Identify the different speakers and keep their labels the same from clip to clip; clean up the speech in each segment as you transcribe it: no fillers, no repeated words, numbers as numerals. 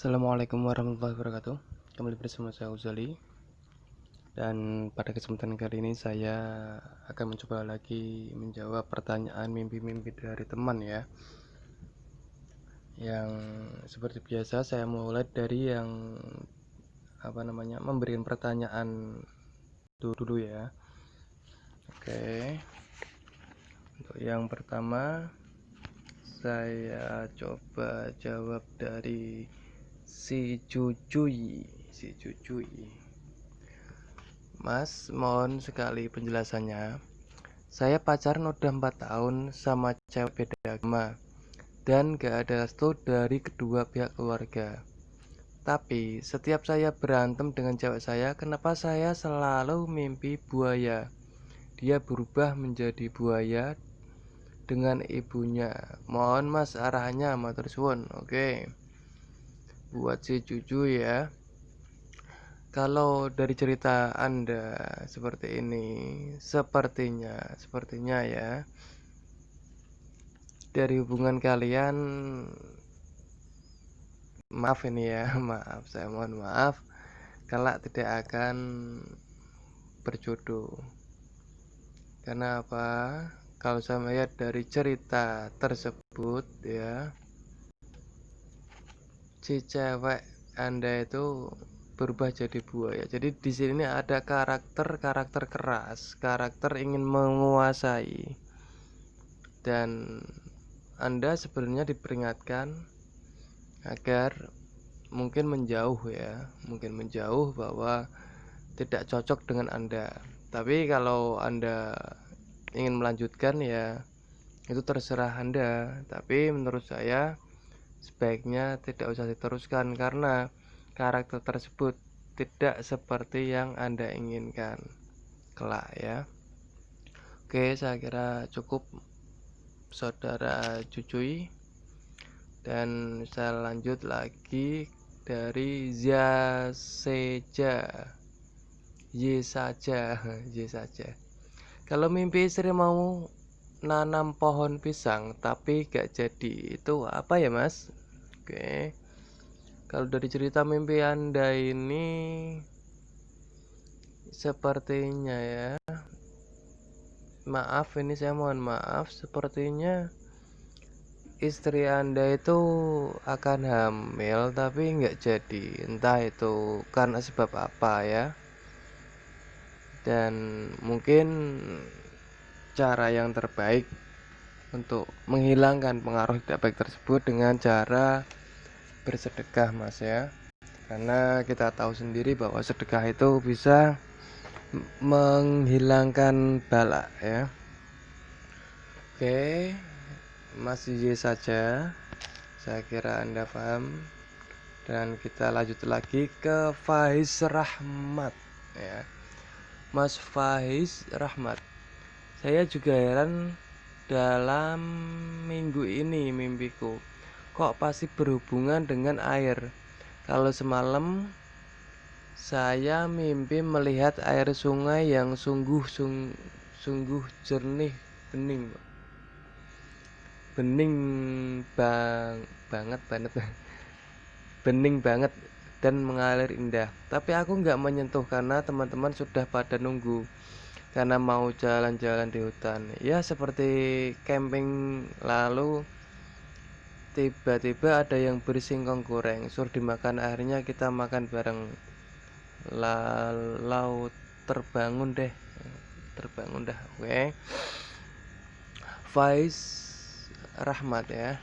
Speaker 1: Assalamualaikum warahmatullahi wabarakatuh. Kembali bersama saya Uzali. Dan pada kesempatan kali ini saya akan mencoba lagi menjawab pertanyaan mimpi-mimpi dari teman ya. Yang seperti biasa saya mulai dari yang memberikan pertanyaan dulu ya. Oke. Untuk yang pertama saya coba jawab dari si Cucuy. Mas, mohon sekali penjelasannya. Saya pacaran udah 4 tahun sama cewek beda agama dan gak ada restu dari kedua pihak keluarga. Tapi setiap saya berantem dengan cewek saya, kenapa saya selalu mimpi buaya? Dia berubah menjadi buaya dengan ibunya. Mohon mas arahannya, matur suwun. Oke. Buat si cucu ya. Kalau dari cerita Anda seperti ini, sepertinya ya, dari hubungan kalian, maaf ini ya, maaf, saya mohon maaf, kalau tidak akan berjodoh. Karena apa? Kalau saya melihat dari cerita tersebut ya, si cewek Anda itu berubah jadi buaya. Jadi di sini ada karakter keras, karakter ingin menguasai. Dan Anda sebenarnya diperingatkan agar mungkin menjauh bahwa tidak cocok dengan Anda. Tapi kalau Anda ingin melanjutkan ya itu terserah Anda. Tapi menurut saya sebaiknya tidak usah diteruskan karena karakter tersebut tidak seperti yang Anda inginkan kelak ya. Oke, saya kira cukup saudara Cucuy. Dan saya lanjut lagi dari Y saja. Kalau mimpi istri mau nanam pohon pisang tapi gak jadi, itu apa ya mas? Oke. Kalau dari cerita mimpi Anda ini sepertinya ya, maaf ini saya mohon maaf, sepertinya istri Anda itu akan hamil tapi nggak jadi, entah itu karena sebab apa ya. Dan mungkin cara yang terbaik untuk menghilangkan pengaruh tidak baik tersebut dengan cara bersedekah mas ya. Karena kita tahu sendiri bahwa sedekah itu bisa menghilangkan bala ya. Oke, masih saja. Saya kira Anda paham. Dan kita lanjut lagi ke Faiz Rahmat ya. Mas Faiz Rahmat. Saya juga heran dalam minggu ini mimpiku. Kok pasti berhubungan dengan air. Kalau semalam saya mimpi melihat air sungai yang sungguh jernih, bening. Bening banget bening banget dan mengalir indah. Tapi aku nggak menyentuh karena teman-teman sudah pada nunggu karena mau jalan-jalan di hutan. Ya seperti camping lalu tiba-tiba ada yang bersingkong goreng suruh dimakan, akhirnya kita makan bareng. Laut terbangun dah. Oke. Faiz Rahmat ya.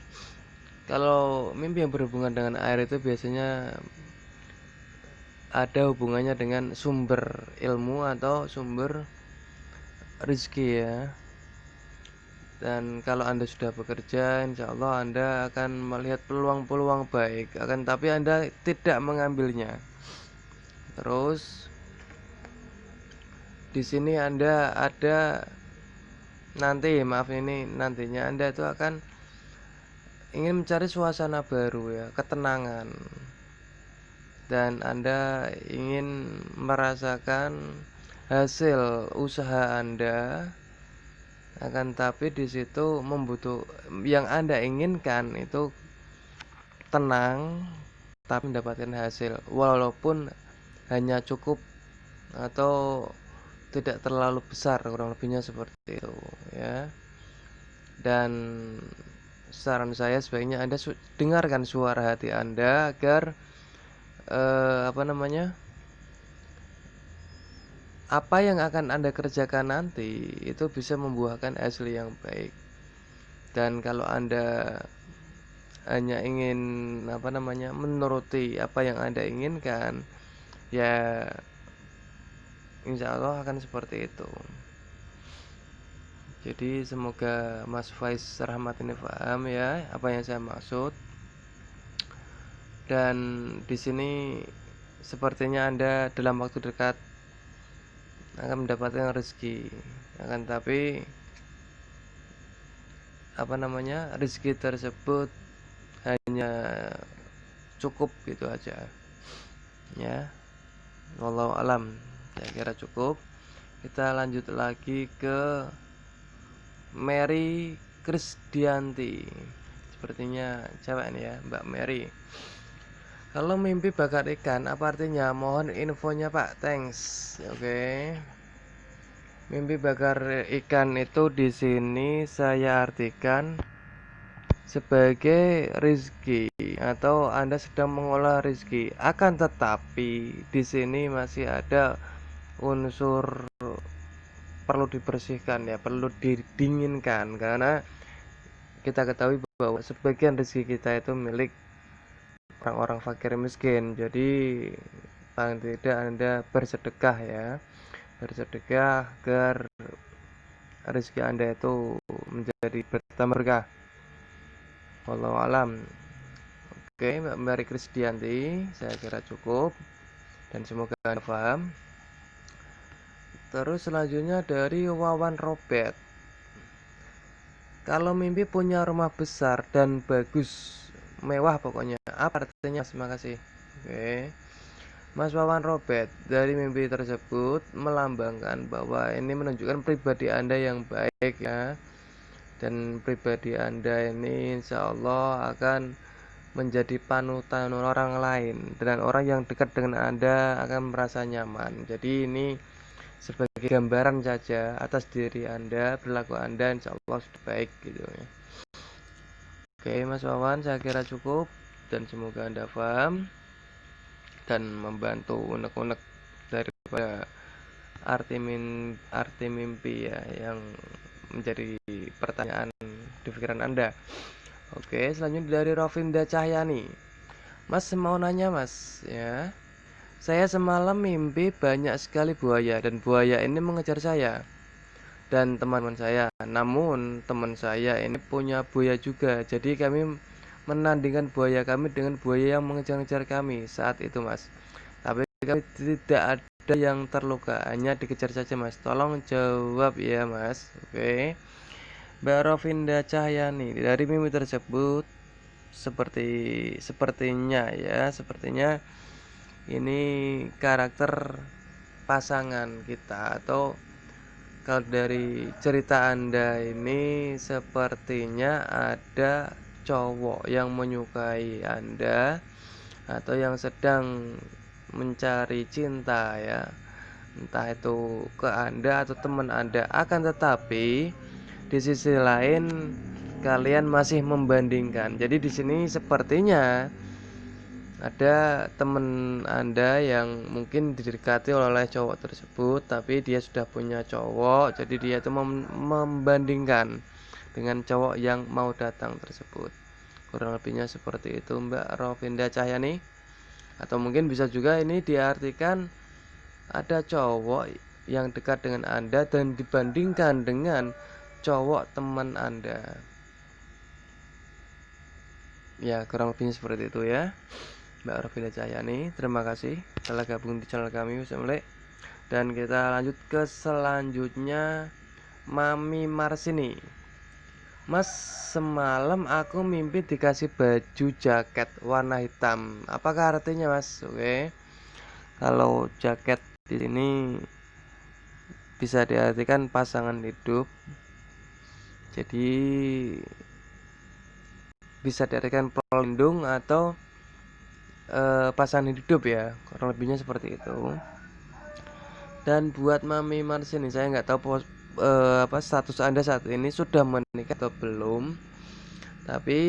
Speaker 1: Kalau mimpi yang berhubungan dengan air itu biasanya ada hubungannya dengan sumber ilmu atau sumber rezeki ya. Dan kalau Anda sudah bekerja, insya Allah Anda akan melihat peluang-peluang baik. Tapi Anda tidak mengambilnya. Terus di sini Anda ada nantinya Anda itu akan ingin mencari suasana baru ya, ketenangan. Dan Anda ingin merasakan hasil usaha Anda, tapi di situ yang Anda inginkan itu tenang, tapi mendapatkan hasil walaupun hanya cukup atau tidak terlalu besar, kurang lebihnya seperti itu ya. Dan saran saya sebaiknya Anda dengarkan suara hati Anda agar apa yang akan Anda kerjakan nanti itu bisa membuahkan hasil yang baik. Dan kalau Anda hanya ingin menuruti apa yang Anda inginkan, ya insya Allah akan seperti itu. Jadi semoga Mas Faiz Rahmat ini paham ya apa yang saya maksud. Dan di sini sepertinya Anda dalam waktu dekat akan mendapatkan rezeki. Akan tapi rezeki tersebut hanya cukup gitu aja. Ya. Wallahu alam. Saya kira cukup. Kita lanjut lagi ke Mary Krisdianti. Sepertinya cewek nih ya, Mbak Mary. Kalau mimpi bakar ikan, apa artinya? Mohon infonya Pak, thanks. Oke. Mimpi bakar ikan itu di sini saya artikan sebagai rizki atau Anda sedang mengolah rizki. Akan tetapi di sini masih ada unsur perlu dibersihkan ya, perlu didinginkan karena kita ketahui bahwa sebagian rezeki kita itu milik orang-orang fakir miskin. Jadi paling tidak Anda bersedekah ya, bersedekah agar rezeki Anda itu menjadi bertambah berkah. Wallahu alam. Oke, Mbak Mary Krisdianti, saya kira cukup dan semoga Anda paham. Terus selanjutnya dari Wawan Robert. Kalau mimpi punya rumah besar dan bagus, mewah pokoknya, apa artinya? Terima kasih. Oke. Mas Wawan Robert, dari mimpi tersebut melambangkan bahwa ini menunjukkan pribadi Anda yang baik ya. Dan pribadi Anda ini insya Allah akan menjadi panutan orang lain dan orang yang dekat dengan Anda akan merasa nyaman. Jadi ini sebagai gambaran saja atas diri Anda, perilaku Anda insya Allah sudah baik gitu ya. Oke Mas Wawan, saya kira cukup dan semoga Anda paham dan membantu unek-unek daripada arti mimpi ya yang menjadi pertanyaan di pikiran Anda. Oke, selanjutnya dari Rovinda Cahyani. Mas mau nanya Mas ya. Saya semalam mimpi banyak sekali buaya dan buaya ini mengejar saya dan teman-teman saya. Namun teman saya ini punya buaya juga. Jadi kami menandingkan buaya kami dengan buaya yang mengejar-ngejar kami saat itu Mas. Tapi kami tidak ada yang terluka, hanya dikejar saja Mas. Tolong jawab ya Mas. Oke. Mbak Rovinda Cahyani, dari mimpi tersebut sepertinya ini karakter pasangan kita atau kalau dari cerita Anda ini sepertinya ada cowok yang menyukai Anda atau yang sedang mencari cinta ya, entah itu ke Anda atau teman Anda. Akan tetapi di sisi lain kalian masih membandingkan. Jadi di sini sepertinya ada teman Anda yang mungkin didekati oleh cowok tersebut, tapi dia sudah punya cowok, jadi dia itu membandingkan dengan cowok yang mau datang tersebut. Kurang lebihnya seperti itu Mbak Rovinda Cahyani. Atau mungkin bisa juga ini diartikan ada cowok yang dekat dengan Anda dan dibandingkan dengan cowok teman Anda. Ya, kurang lebihnya seperti itu ya. Mbak Rovinda Cahyani, terima kasih telah gabung di channel kami Usamlek. Dan kita lanjut ke selanjutnya Mami Marsini. Mas, semalam aku mimpi dikasih baju jaket warna hitam. Apakah artinya Mas? Oke. Kalau jaket di sini bisa diartikan pasangan hidup. Jadi bisa diartikan pelindung atau pasangan hidup ya, kurang lebihnya seperti itu. Dan buat Mami Mars ini saya nggak tahu status Anda saat ini sudah menikah atau belum. Tapi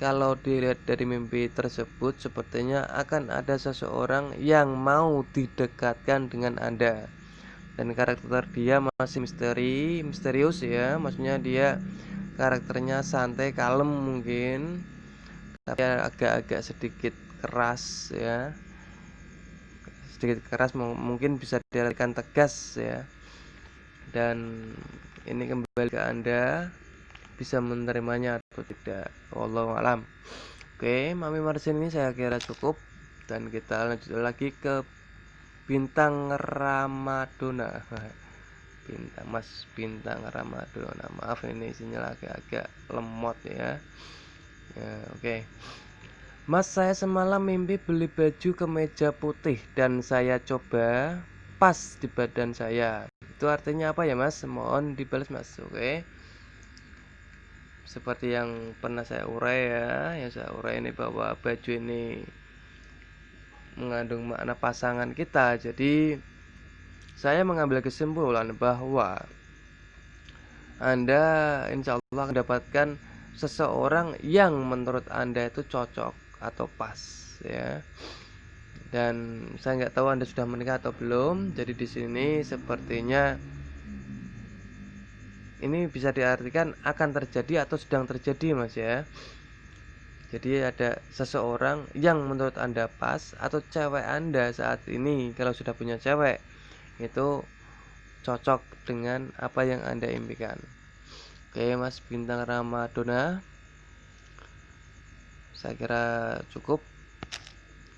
Speaker 1: kalau dilihat dari mimpi tersebut sepertinya akan ada seseorang yang mau didekatkan dengan Anda. Dan karakter dia masih misterius ya, maksudnya dia karakternya santai, kalem mungkin, tapi agak-agak sedikit keras ya, mungkin bisa diartikan tegas ya. Dan ini kembali ke Anda bisa menerimanya atau tidak, wallahu alam. Oke, Mami Marsin ini saya kira cukup, dan kita lanjut lagi ke bintang Ramadona. Bintang Ramadona, maaf ini isinya agak-agak lemot ya. Oke. Mas, saya semalam mimpi beli baju kemeja putih dan saya coba pas di badan saya. Itu artinya apa ya Mas? Mohon dibalas Mas. Oke. Seperti yang pernah saya urai ya, yang saya urai ini bahwa baju ini mengandung makna pasangan kita. Jadi saya mengambil kesimpulan bahwa Anda insya Allah akan mendapatkan seseorang yang menurut Anda itu cocok atau pas ya. Dan saya nggak tahu Anda sudah menikah atau belum. Jadi di sini sepertinya ini bisa diartikan akan terjadi atau sedang terjadi Mas ya. Jadi ada seseorang yang menurut Anda pas, atau cewek Anda saat ini kalau sudah punya cewek itu cocok dengan apa yang Anda impikan. Oke Mas bintang Ramadona, saya kira cukup.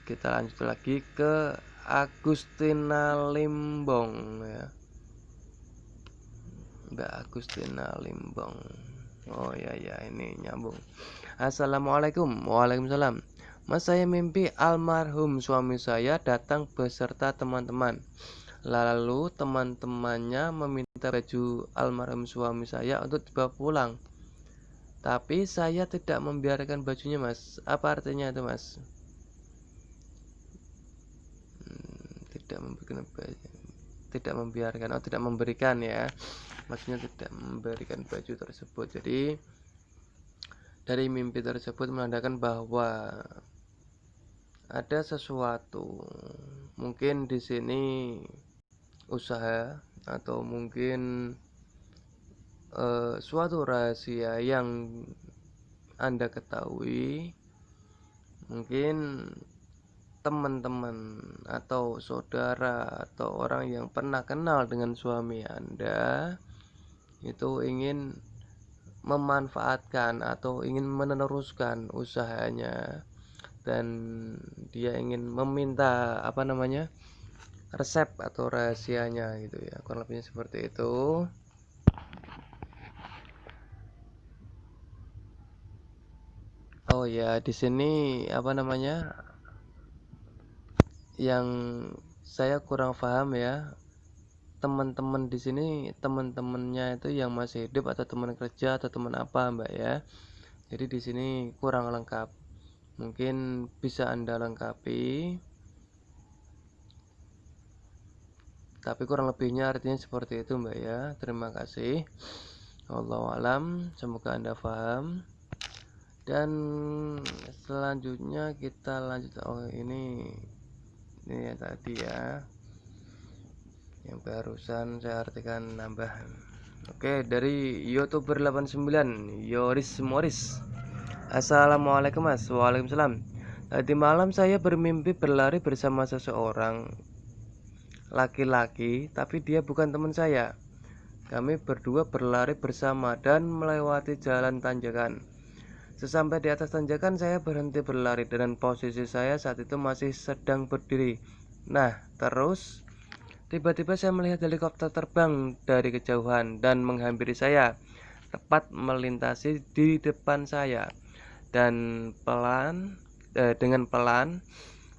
Speaker 1: Kita lanjut lagi ke Agustina Limbong ya. Mbak Agustina Limbong. Oh ya ini nyambung. Assalamualaikum. Waalaikumsalam. Mas, saya mimpi almarhum suami saya datang beserta teman-teman. Lalu teman-temannya meminta baju almarhum suami saya untuk dibawa pulang. Tapi saya tidak membiarkan bajunya Mas. Apa artinya itu Mas? Tidak membiarkan, tidak memberikan ya. Maksudnya tidak memberikan baju tersebut. Jadi dari mimpi tersebut menandakan bahwa ada sesuatu, mungkin di sini usaha, atau mungkin suatu rahasia yang Anda ketahui. Mungkin teman-teman atau saudara atau orang yang pernah kenal dengan suami Anda itu ingin memanfaatkan atau ingin meneruskan usahanya, dan dia ingin meminta resep atau rahasianya gitu ya, kurang lebihnya seperti itu. Oh ya, di sini yang saya kurang paham ya, teman-teman di sini teman-temannya itu yang masih hidup atau teman kerja atau teman apa Mbak ya. Jadi di sini kurang lengkap, mungkin bisa Anda lengkapi, tapi kurang lebihnya artinya seperti itu Mbak ya. Terima kasih. Wallahu alam, semoga Anda paham. Dan selanjutnya kita lanjut. Oh ini ya tadi ya, yang barusan saya artikan nambah. Oke, dari YouTuber 89 Yoris Morris. Assalamualaikum Mas. Waalaikumsalam. Tadi malam saya bermimpi berlari bersama seseorang laki-laki, tapi dia bukan teman saya. Kami berdua berlari bersama dan melewati jalan tanjakan. Sesampai di atas tanjakan saya berhenti berlari, dan posisi saya saat itu masih sedang berdiri. Nah, terus tiba-tiba saya melihat helikopter terbang dari kejauhan dan menghampiri saya, tepat melintasi di depan saya. Dan dengan pelan,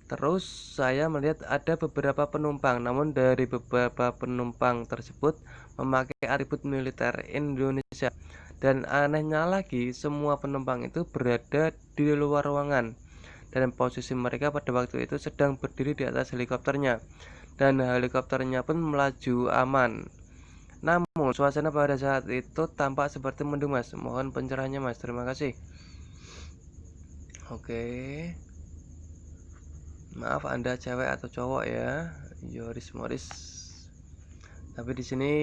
Speaker 1: terus saya melihat ada beberapa penumpang, namun dari beberapa penumpang tersebut memakai atribut militer Indonesia. Dan anehnya lagi, semua penumpang itu berada di luar ruangan dan posisi mereka pada waktu itu sedang berdiri di atas helikopternya, dan helikopternya pun melaju aman. Namun suasana pada saat itu tampak seperti mendung, Mas. Mohon pencerahannya, Mas. Terima kasih. Oke. Maaf Anda cewek atau cowok ya, Yoris Morris. Tapi di sini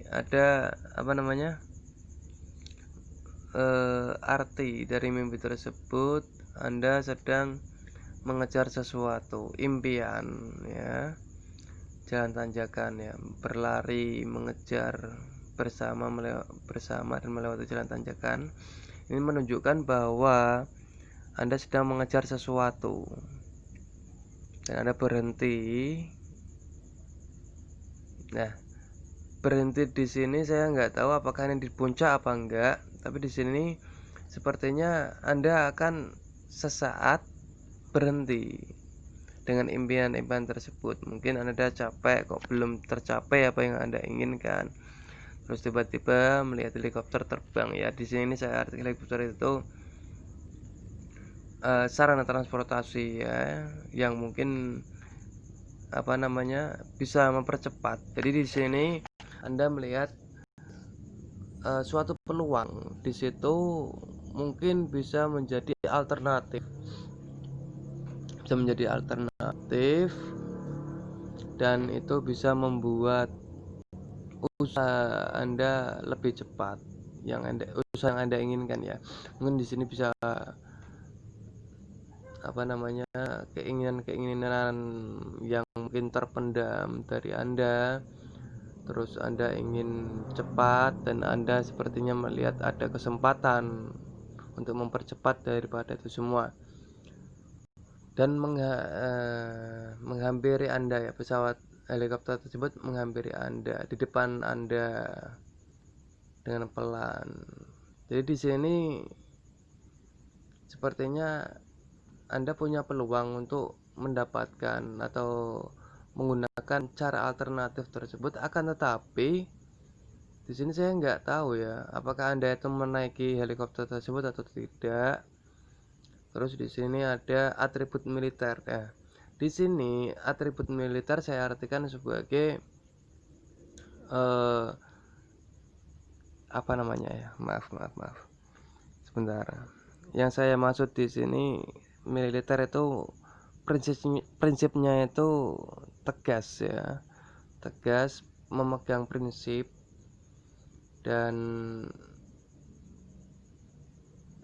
Speaker 1: ada apa namanya? Arti dari mimpi tersebut. Anda sedang mengejar sesuatu, impian ya. Jalan tanjakan ya, berlari, mengejar bersama dan melewati jalan tanjakan. Ini menunjukkan bahwa Anda sedang mengejar sesuatu dan Anda berhenti. Nah, berhenti di sini saya nggak tahu apakah ini di puncak apa enggak, tapi di sini sepertinya Anda akan sesaat berhenti dengan impian-impian tersebut. Mungkin Anda capek kok belum tercapai apa yang Anda inginkan. Terus tiba-tiba melihat helikopter terbang ya. Di sini saya arti helikopter itu sarana transportasi ya yang mungkin apa namanya bisa mempercepat. Jadi di sini Anda melihat suatu peluang di situ mungkin bisa menjadi alternatif dan itu bisa membuat usaha Anda lebih cepat usaha yang Anda inginkan ya. Mungkin di sini bisa apa namanya keinginan-keinginan yang mungkin terpendam dari Anda. Terus Anda ingin cepat dan Anda sepertinya melihat ada kesempatan untuk mempercepat daripada itu semua. Dan menghampiri Anda ya, pesawat helikopter tersebut menghampiri Anda di depan Anda dengan pelan. Jadi di sini sepertinya Anda punya peluang untuk mendapatkan atau menggunakan cara alternatif tersebut, akan tetapi di sini saya nggak tahu ya apakah Anda itu menaiki helikopter tersebut atau tidak. Terus di sini ada atribut militer ya. Di sini atribut militer saya artikan sebagai apa namanya ya? Maaf. Sebentar. Yang saya maksud di sini militer itu prinsipnya itu tegas ya. Tegas, memegang prinsip, dan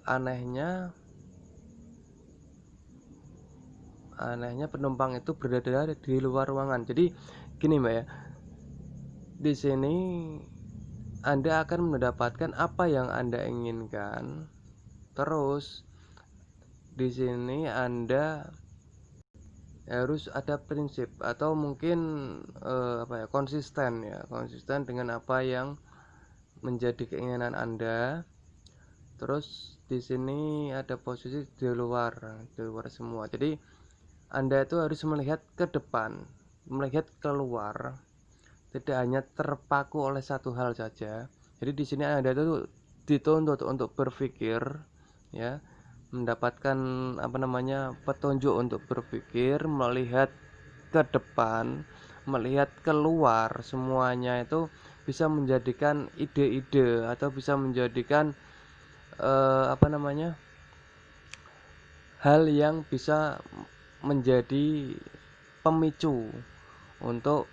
Speaker 1: anehnya penumpang itu berada di luar ruangan. Jadi gini Mbak ya, di sini Anda akan mendapatkan apa yang Anda inginkan. Terus di sini Anda harus ada prinsip atau mungkin konsisten dengan apa yang menjadi keinginan Anda. Terus di sini ada posisi di luar semua. Jadi Anda itu harus melihat ke depan, melihat keluar, tidak hanya terpaku oleh satu hal saja. Jadi di sini Anda itu dituntut untuk berpikir ya, mendapatkan petunjuk untuk berpikir, melihat ke depan, melihat keluar. Semuanya itu bisa menjadikan ide-ide atau bisa menjadikan hal yang bisa menjadi pemicu untuk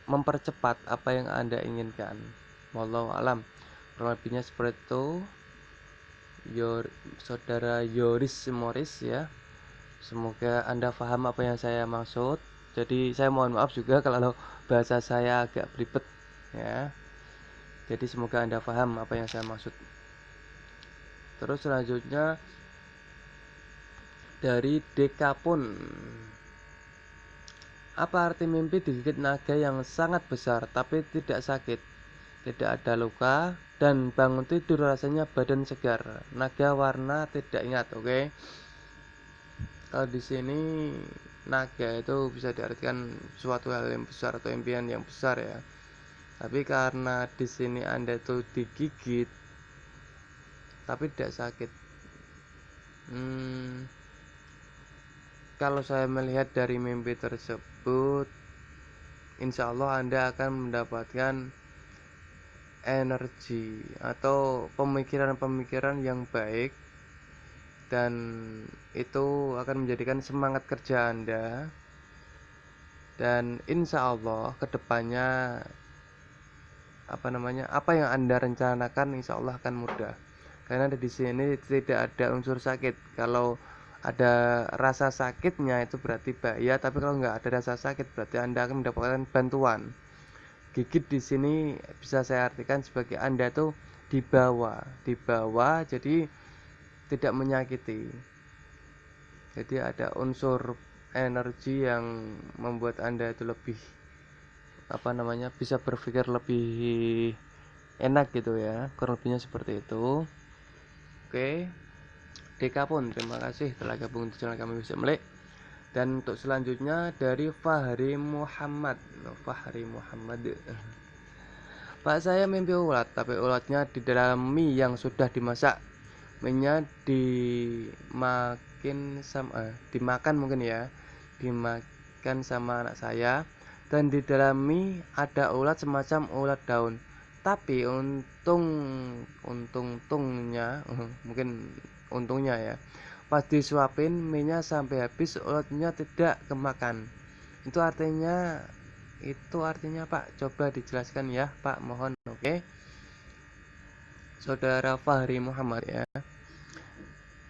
Speaker 1: mempercepat apa yang Anda inginkan. Wallahu alam. Kurang lebihnya seperti itu. Saudara Yoris Morris ya. Semoga Anda paham apa yang saya maksud. Jadi saya mohon maaf juga kalau bahasa saya agak belibet ya. Jadi semoga Anda paham apa yang saya maksud. Terus selanjutnya dari Dekapun. Apa arti mimpi digigit naga yang sangat besar tapi tidak sakit, tidak ada luka, dan bangun tidur rasanya badan segar. Naga warna tidak ingat, oke? Kalau di sini naga itu bisa diartikan suatu hal yang besar atau impian yang besar ya. Tapi karena di sini Anda itu digigit tapi tidak sakit. kalau saya melihat dari mimpi tersebut, insya Allah Anda akan mendapatkan energi atau pemikiran-pemikiran yang baik, dan itu akan menjadikan semangat kerja Anda, dan insya Allah kedepannya apa yang Anda rencanakan insya Allah akan mudah, karena di sini tidak ada unsur sakit. Kalau ada rasa sakitnya itu berarti bahaya, tapi kalau nggak ada rasa sakit berarti Anda akan mendapatkan bantuan. Gigit di sini bisa saya artikan sebagai Anda tuh dibawa, jadi tidak menyakiti. Jadi ada unsur energi yang membuat Anda itu lebih bisa berpikir lebih enak gitu ya, kurang lebihnya seperti itu. Oke, Deka pun terima kasih telah gabung di channel kami Bisa Melek. Dan untuk selanjutnya dari Fahri Muhammad. Pak, saya mimpi ulat, tapi ulatnya di dalam mie yang sudah dimasak. Mie-nya dimakan mungkin ya, dimakan sama anak saya. Dan di dalam mie ada ulat semacam ulat daun. Tapi untungnya mungkin untungnya ya, pas disuapin mie-nya sampai habis, ulatnya tidak kemakan. Itu artinya Pak, coba dijelaskan ya Pak, mohon. Oke, Saudara Fahri Muhammad ya.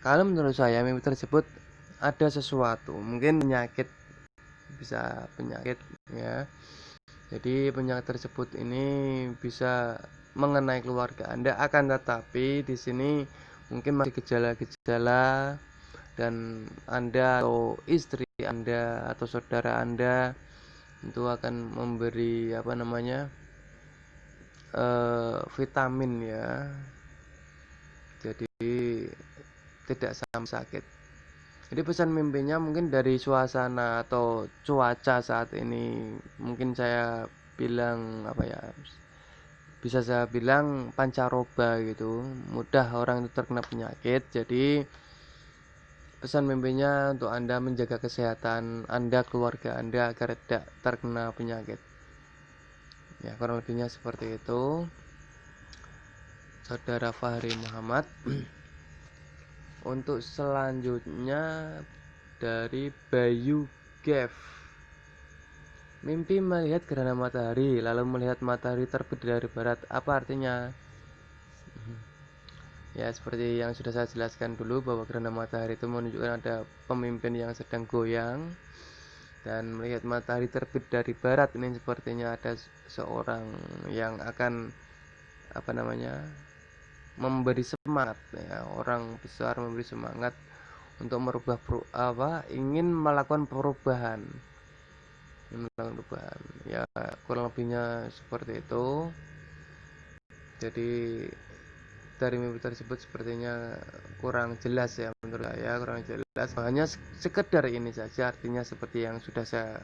Speaker 1: Kalau menurut saya mimpi tersebut ada sesuatu, mungkin penyakit, bisa penyakit ya. Jadi penyakit tersebut ini bisa mengenai keluarga Anda, akan tetapi di sini mungkin masih gejala-gejala, dan Anda atau istri Anda atau saudara Anda itu akan memberi vitamin ya, jadi tidak sampai sakit. Jadi pesan mimpinya mungkin dari suasana atau cuaca saat ini, mungkin saya bilang bisa saya bilang pancaroba gitu, mudah orang itu terkena penyakit. Jadi pesan mimpinya untuk Anda menjaga kesehatan Anda, keluarga Anda agar tidak terkena penyakit. Ya, kurang lebihnya seperti itu, Saudara Fahri Muhammad. Untuk selanjutnya dari Bayu Gev. Mimpi melihat gerhana matahari, lalu melihat matahari terbit dari barat. Apa artinya? Ya, seperti yang sudah saya jelaskan dulu, bahwa gerhana matahari itu menunjukkan ada pemimpin yang sedang goyang. Dan melihat matahari terbit dari barat ini sepertinya ada seorang yang akan memberi semangat ya, orang besar memberi semangat untuk ingin melakukan perubahan ya, kurang lebihnya seperti itu. Jadi dari mimpi tersebut sepertinya kurang jelas ya, menurut saya kurang jelas, hanya sekedar ini saja, artinya seperti yang sudah saya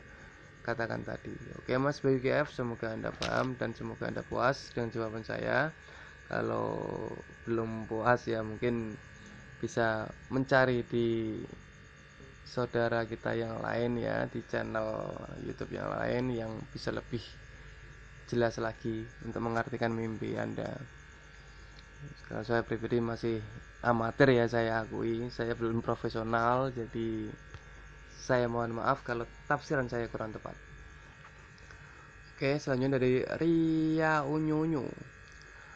Speaker 1: katakan tadi. Oke Mas BGF, semoga Anda paham dan semoga Anda puas dengan jawaban saya. Kalau belum puas ya mungkin bisa mencari di saudara kita yang lain ya, di channel YouTube yang lain yang bisa lebih jelas lagi untuk mengartikan mimpi Anda. Kalau saya pribadi masih amatir ya, saya akui saya belum profesional, jadi saya mohon maaf kalau tafsiran saya kurang tepat. Oke, selanjutnya dari Ria Unyu.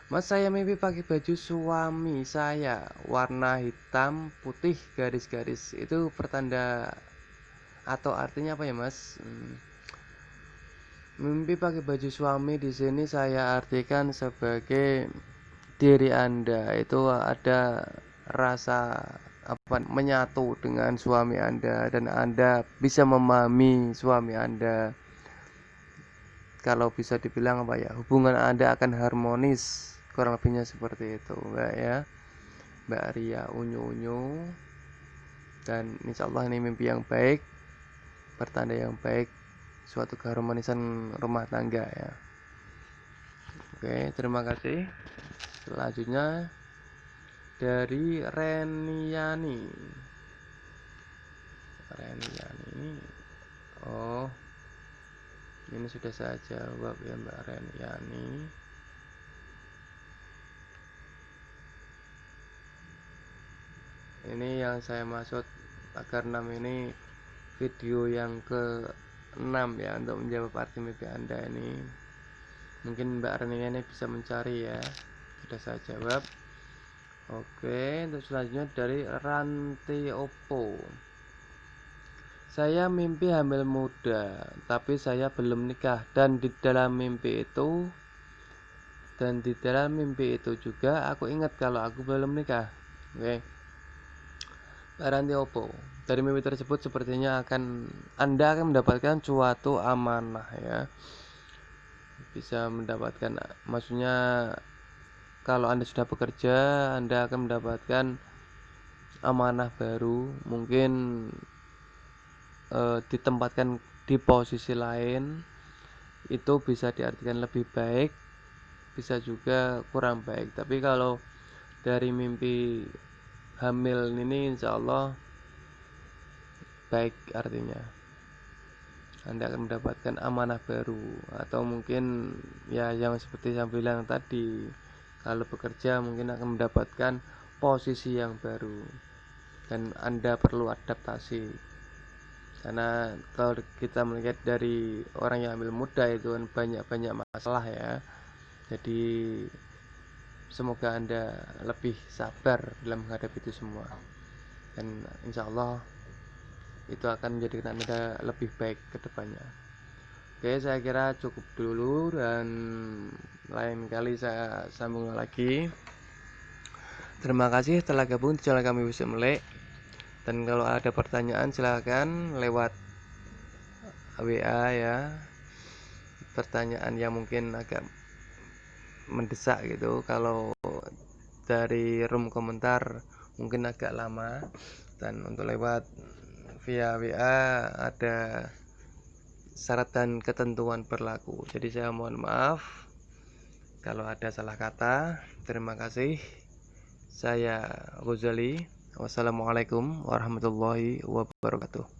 Speaker 1: Mas, saya mimpi pakai baju suami saya warna hitam putih garis-garis. Itu pertanda atau artinya apa ya, Mas? Mimpi pakai baju suami di sini saya artikan sebagai diri Anda itu ada rasa menyatu dengan suami Anda, dan Anda bisa memahami suami Anda. Kalau bisa dibilang hubungan Anda akan harmonis, kurang lebihnya seperti itu Mbak ya, Mbak Ria Unyu. Dan insya Allah ini mimpi yang baik, pertanda yang baik, suatu keharmonisan rumah tangga ya. Oke, terima kasih. Selanjutnya dari Reniani. Reniani. Oh, ini sudah saya jawab ya Mbak Reniani. Ini yang saya maksud agar 6 ini video yang ke-6 ya, untuk menjawab arti mimpi Anda ini. Mungkin Mbak Reniani bisa mencari ya. Sudah saya jawab. Oke, untuk selanjutnya dari Ranti Oppo. Saya mimpi hamil muda, tapi saya belum nikah, dan di dalam mimpi itu juga aku ingat kalau aku belum nikah. Oke. Mbak Ranti Oppo. Dari mimpi tersebut sepertinya Anda akan mendapatkan suatu amanah ya. Bisa mendapatkan, maksudnya kalau Anda sudah bekerja, Anda akan mendapatkan amanah baru, mungkin ditempatkan di posisi lain. Itu bisa diartikan lebih baik, bisa juga kurang baik. Tapi kalau dari mimpi hamil ini insya Allah baik, artinya Anda akan mendapatkan amanah baru, atau mungkin ya yang seperti saya bilang tadi, kalau bekerja mungkin akan mendapatkan posisi yang baru dan Anda perlu adaptasi. Karena kalau kita melihat dari orang yang hamil muda itu kan banyak masalah ya. Jadi semoga Anda lebih sabar dalam menghadapi itu semua, dan insya Allah itu akan menjadikan Anda lebih baik ke depannya. Oke, saya kira cukup dulu, dan lain kali saya sambung lagi. Terima kasih telah gabung di channel kami Bisa Melek. Dan kalau ada pertanyaan silahkan lewat WA ya. Pertanyaan yang mungkin agak mendesak gitu, kalau dari room komentar mungkin agak lama, dan untuk lewat via WA ada syarat dan ketentuan berlaku. Jadi saya mohon maaf kalau ada salah kata. Terima kasih. Saya Ghazali. Wassalamualaikum warahmatullahi wabarakatuh.